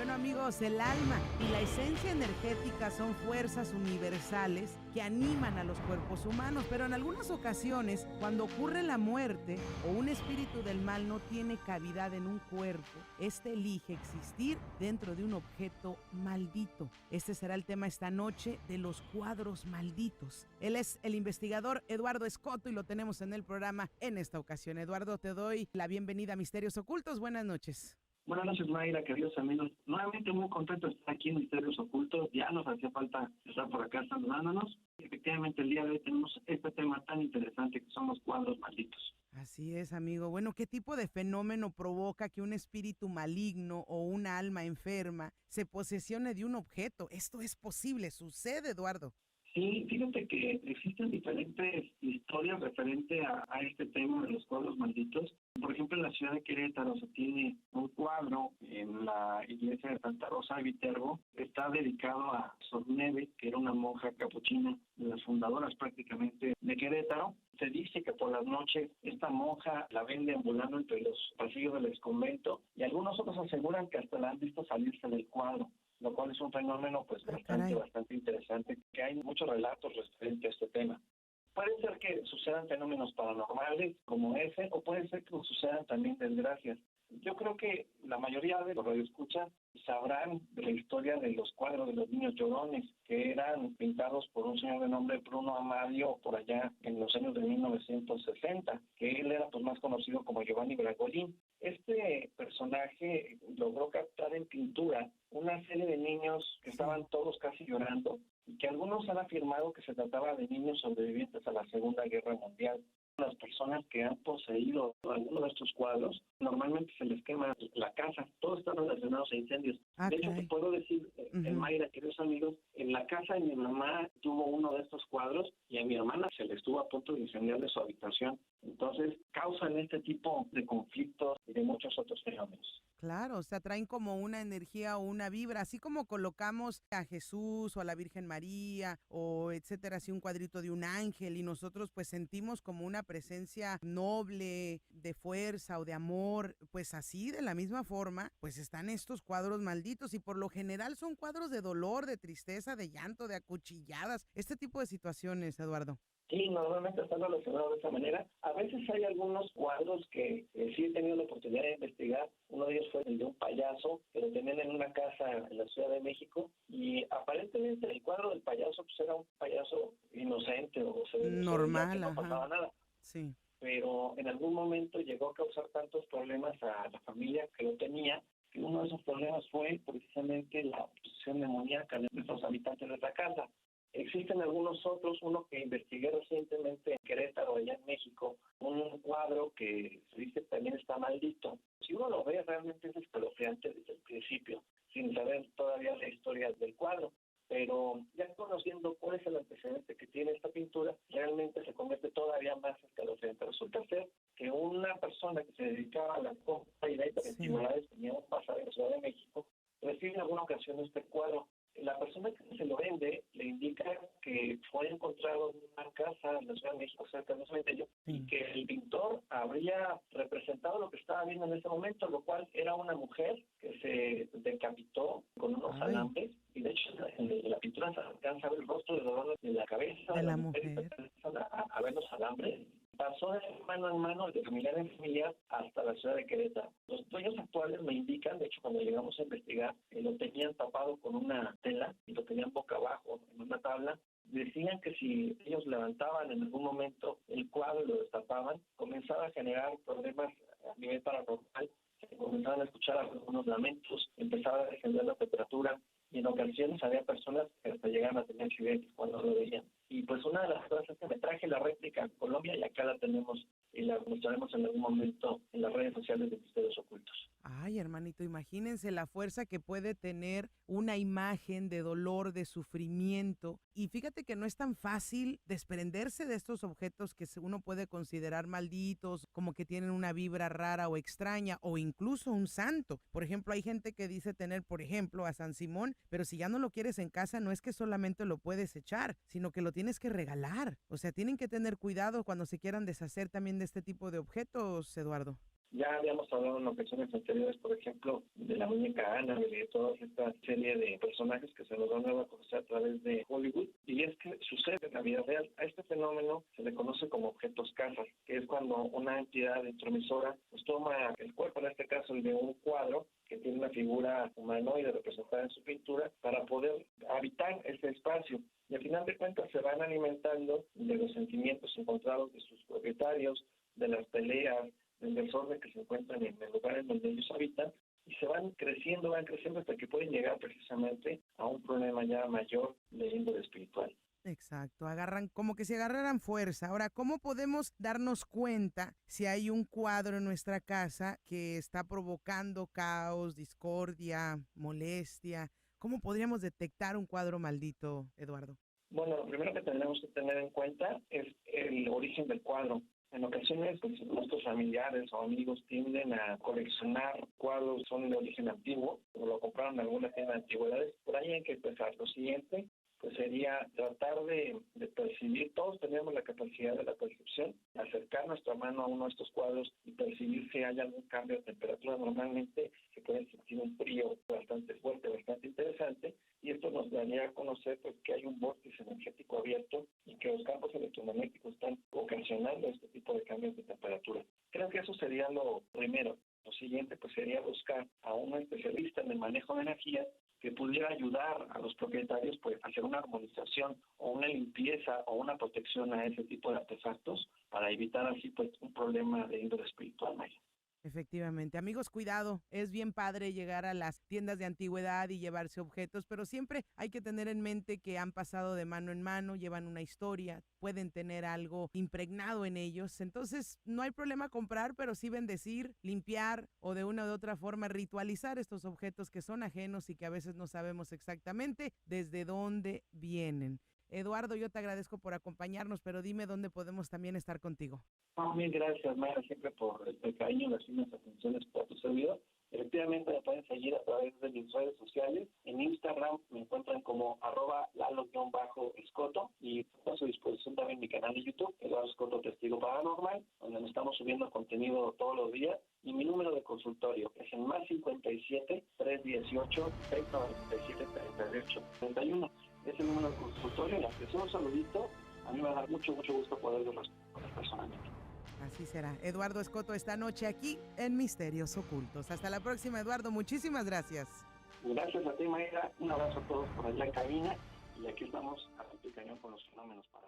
Bueno amigos, el alma y la esencia energética son fuerzas universales que animan a los cuerpos humanos, pero en algunas ocasiones, cuando ocurre la muerte o un espíritu del mal no tiene cavidad en un cuerpo, este elige existir dentro de un objeto maldito. Este será el tema esta noche de los cuadros malditos. Él es el investigador Eduardo Escoto y lo tenemos en el programa en esta ocasión. Eduardo, te doy la bienvenida a Misterios Ocultos. Buenas noches. Buenas noches, Mayra, queridos amigos. Nuevamente muy contento de estar aquí en Misterios Ocultos. Ya nos hacía falta estar por acá saludándonos. Efectivamente, el día de hoy tenemos este tema tan interesante que son los cuadros malditos. Así es, amigo. Bueno, ¿qué tipo de fenómeno provoca que un espíritu maligno o una alma enferma se posesione de un objeto? Esto es posible, sucede, Eduardo. Sí, fíjate que existen diferentes historias referente a este tema de los cuadros malditos. Por ejemplo, en la ciudad de Querétaro se tiene un cuadro en la iglesia de Santa Rosa de Viterbo. Está dedicado a Sor Neve, que era una monja capuchina, de las fundadoras prácticamente de Querétaro. Se dice que por las noches esta monja la ven deambulando entre los pasillos del exconvento y algunos otros aseguran que hasta la han visto salirse del cuadro, lo cual es un fenómeno pues bastante interesante, que hay muchos relatos referentes a este tema. Puede ser que sucedan fenómenos paranormales como ese, o puede ser que sucedan también desgracias. Yo creo que la mayoría de los radioescuchas sabrán de la historia de los cuadros de los niños llorones, que eran pintados por un señor de nombre Bruno Amadio por allá en los años de 1960, que él era pues más conocido como Giovanni Bragolin. Este personaje logró captar en pintura una serie de niños que estaban todos casi llorando y que algunos han afirmado que se trataba de niños sobrevivientes a la Segunda Guerra Mundial. Las personas que han poseído algunos de estos cuadros, normalmente se les quema la casa, todos están relacionados a incendios. De hecho, te puedo decir, en Mayra, queridos amigos, en la casa de mi mamá tuvo uno de estos cuadros y a mi hermana se le estuvo a punto de incendiar de su habitación. Entonces, causan este tipo de conflictos y de muchos otros fenómenos. Claro, o sea, traen como una energía o una vibra, así como colocamos a Jesús o a la Virgen María o etcétera, así un cuadrito de un ángel y nosotros pues sentimos como una presencia noble, de fuerza o de amor, pues así de la misma forma, pues están estos cuadros malditos y por lo general son cuadros de dolor, de tristeza, de llanto, de acuchilladas, este tipo de situaciones, Eduardo. Sí, normalmente están relacionados de esa manera. A veces hay algunos cuadros que sí he tenido la oportunidad de investigar. Uno de ellos fue el de un payaso que lo tenían en una casa en la Ciudad de México y aparentemente el cuadro del payaso pues era un payaso inocente o Normal, que no pasaba nada. Sí. Pero en algún momento llegó a causar tantos problemas a la familia que lo tenía, que uno de esos problemas fue precisamente la posesión demoníaca de los habitantes de la casa. Existen algunos otros, uno que investigué recientemente en Querétaro, allá en México, un cuadro que se dice también está maldito. Si uno lo ve, realmente es escalofriante desde el principio, sin saber todavía la historia del cuadro. Pero ya conociendo cuál es el antecedente que tiene esta pintura, realmente se convierte todavía más escalofriante. Resulta ser que una persona que se dedicaba a la compra y venta de antigüedades, tenía un pasado en la Ciudad de México, recibe en alguna ocasión este cuadro. La persona que se lo vende le indica que fue encontrado en una casa en la Ciudad de México, cerca de un cementerio, y que el pintor habría representado lo que estaba viendo en ese momento, lo cual era una mujer que se decapitó con unos alambres, y de hecho en la pintura se alcanza a ver el rostro de dolor de la cabeza de la mujer. Y se alcanzan a ver los alambres. Pasó de mano en mano, de familiar en familiar, hasta la ciudad de Querétaro. Los dueños actuales me indican, de hecho cuando llegamos a investigar, lo tenían tapado con una tela y lo tenían boca abajo en una tabla. Decían que si ellos levantaban en algún momento el cuadro y lo destapaban, comenzaba a generar problemas a nivel paranormal. Se comenzaban a escuchar algunos lamentos, empezaba a descender la temperatura y en ocasiones había personas que hasta llegaban a tener accidentes cuando lo veían. Y pues una de las cosas es que me traje la réplica en Colombia y acá la tenemos y la mostraremos en algún momento en las redes sociales de Misterios Ocultos. Ay, hermanito, imagínense la fuerza que puede tener una imagen de dolor, de sufrimiento. Y fíjate que no es tan fácil desprenderse de estos objetos que uno puede considerar malditos, como que tienen una vibra rara o extraña, o incluso un santo. Por ejemplo, hay gente que dice tener, por ejemplo, a San Simón, pero si ya no lo quieres en casa, no es que solamente lo puedes echar, sino que lo tienes que regalar. O sea, tienen que tener cuidado cuando se quieran deshacer también de este tipo de objetos, Eduardo. Ya habíamos hablado en ocasiones anteriores, por ejemplo, de la muñeca Annabelle y de toda esta serie de personajes que se nos van a conocer a través de Hollywood, y es que sucede en la vida real. A este fenómeno se le conoce como objetos casa, que es cuando una entidad intromisora pues toma el cuerpo, en este caso el de un cuadro, que tiene una figura humanoide representada en su pintura, para poder habitar ese espacio. Y al final de cuentas se van alimentando de los sentimientos encontrados de sus propietarios, de las peleas, del desorden que se encuentran en el lugar en donde ellos habitan, y se van creciendo hasta que pueden llegar precisamente a un problema ya mayor de índole espiritual. Exacto, agarran como que si agarraran fuerza. Ahora, ¿cómo podemos darnos cuenta si hay un cuadro en nuestra casa que está provocando caos, discordia, molestia? ¿Cómo podríamos detectar un cuadro maldito, Eduardo? Bueno, lo primero que tenemos que tener en cuenta es el origen del cuadro. En ocasiones, pues, nuestros familiares o amigos tienden a coleccionar cuadros, son de origen antiguo, o lo compraron en alguna tienda de antigüedades. Por ahí hay que empezar. Lo siguiente, pues sería tratar de percibir, todos tenemos la capacidad de la percepción, acercar nuestra mano a uno de estos cuadros y percibir si hay algún cambio de temperatura. Normalmente se puede sentir un frío bastante fuerte, bastante interesante, y esto nos daría a conocer pues que hay un vórtice energético abierto y que los campos electromagnéticos están ocasionando este tipo de cambios de temperatura. Creo que eso sería lo primero. Lo siguiente pues sería buscar a un especialista en el manejo de energía que pudiera ayudar a los propietarios pues a hacer una armonización o una limpieza o una protección a ese tipo de artefactos para evitar así pues un problema de índole espiritual mayor. Efectivamente. Amigos, cuidado. Es bien padre llegar a las tiendas de antigüedad y llevarse objetos, pero siempre hay que tener en mente que han pasado de mano en mano, llevan una historia, pueden tener algo impregnado en ellos. Entonces, no hay problema comprar, pero sí bendecir, limpiar o de una u otra forma ritualizar estos objetos que son ajenos y que a veces no sabemos exactamente desde dónde vienen. Eduardo, yo te agradezco por acompañarnos, pero dime dónde podemos también estar contigo. Mil gracias, Mayra, siempre por el cariño, las finas atenciones para tu servidor. Efectivamente, me pueden seguir a través de mis redes sociales. En Instagram me encuentran como @lalo_escoto, y a su disposición también mi canal de YouTube, Eduardo Escoto Testigo Paranormal, donde nos estamos subiendo contenido todos los días. Y mi número de consultorio es el +57 318 697 38 31. Es el número de consultorio, y aunque sea un saludito, a mí me va a dar mucho gusto poder verlos personalmente. Así será. Eduardo Escoto esta noche aquí en Misterios Ocultos. Hasta la próxima, Eduardo. Muchísimas gracias. Gracias a ti, Mayra. Un abrazo a todos por allá en cabina. Y aquí estamos a tu cañón con los fenómenos para